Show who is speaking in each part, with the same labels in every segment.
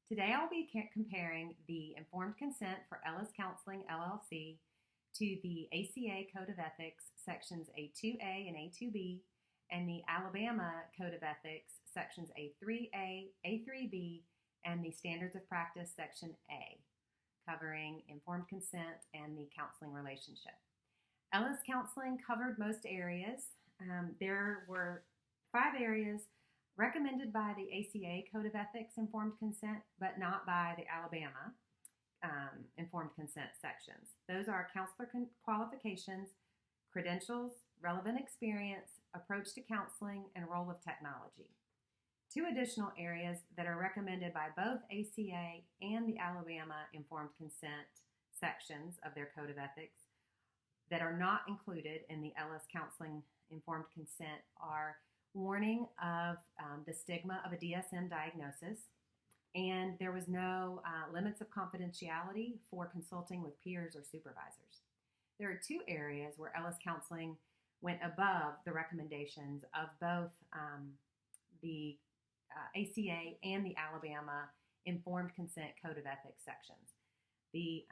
Speaker 1: Today I'll be comparing the Informed Consent for Ellis Counseling LLC to the ACA Code of Ethics Sections A2A and A2B and the Alabama Code of Ethics Sections A3A, A3B, and the Standards of Practice Section A, covering informed consent and the counseling relationship. Ellis Counseling covered most areas. There were 5 areas recommended by the ACA Code of Ethics Informed Consent, but not by the Alabama Informed Consent sections. Those are counselor qualifications, credentials, relevant experience, approach to counseling, and role of technology. 2 additional areas that are recommended by both ACA and the Alabama Informed Consent sections of their Code of Ethics that are not included in the Ellis Counseling Informed Consent are warning of the stigma of a DSM diagnosis, and there was no limits of confidentiality for consulting with peers or supervisors. There are 2 areas where Ellis Counseling went above the recommendations of both the ACA and the Alabama Informed Consent Code of Ethics sections. The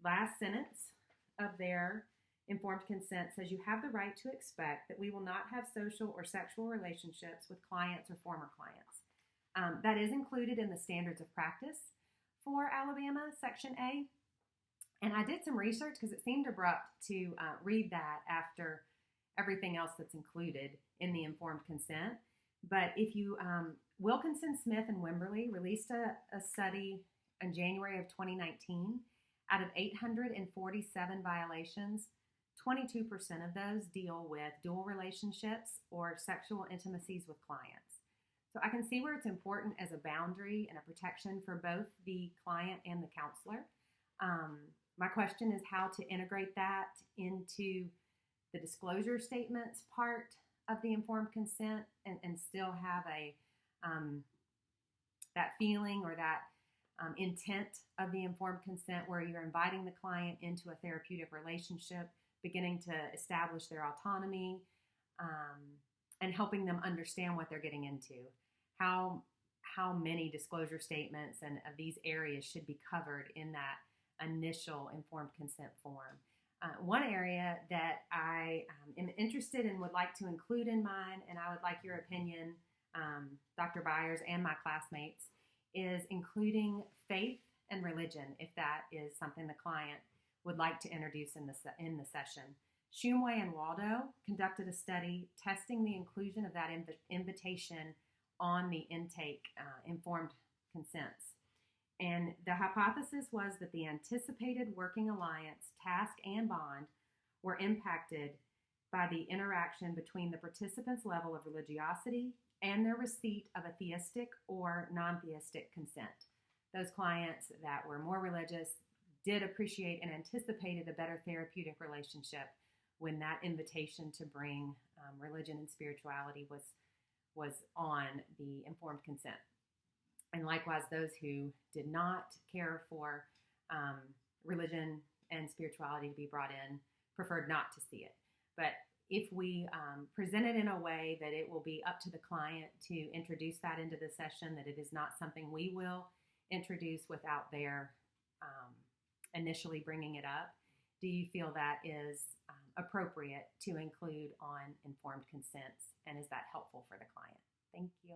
Speaker 1: last sentence of their Informed Consent says you have the right to expect that we will not have social or sexual relationships with clients or former clients. That is included in the Standards of Practice for Alabama, Section A. And I did some research because it seemed abrupt to read that after everything else that's included in the Informed Consent. But if you, Wilkinson, Smith, and Wimberly released a study in January of 2019. Out of 847 violations, 22% of those deal with dual relationships or sexual intimacies with clients. So I can see where it's important as a boundary and a protection for both the client and the counselor. My question is how to integrate that into the disclosure statements part of the informed consent and still have a that feeling or that intent of the informed consent where you're inviting the client into a therapeutic relationship, beginning to establish their autonomy, and helping them understand what they're getting into. How many disclosure statements and of these areas should be covered in that initial informed consent form. One area that I am interested in, would like to include in mine, and I would like your opinion, Dr. Byers and my classmates, is including faith and religion, if that is something the client would like to introduce in the session. Shumway and Waldo conducted a study testing the inclusion of that invitation on the intake informed consents. And the hypothesis was that the anticipated working alliance, task, and bond were impacted by the interaction between the participants' level of religiosity and their receipt of a theistic or non-theistic consent. Those clients that were more religious did appreciate and anticipated a better therapeutic relationship when that invitation to bring religion and spirituality was on the informed consent. And likewise, those who did not care for religion and spirituality to be brought in preferred not to see it. But if we present it in a way that it will be up to the client to introduce that into the session, that it is not something we will introduce without their initially bringing it up, do you feel that is appropriate to include on informed consents, and is that helpful for the client? Thank you.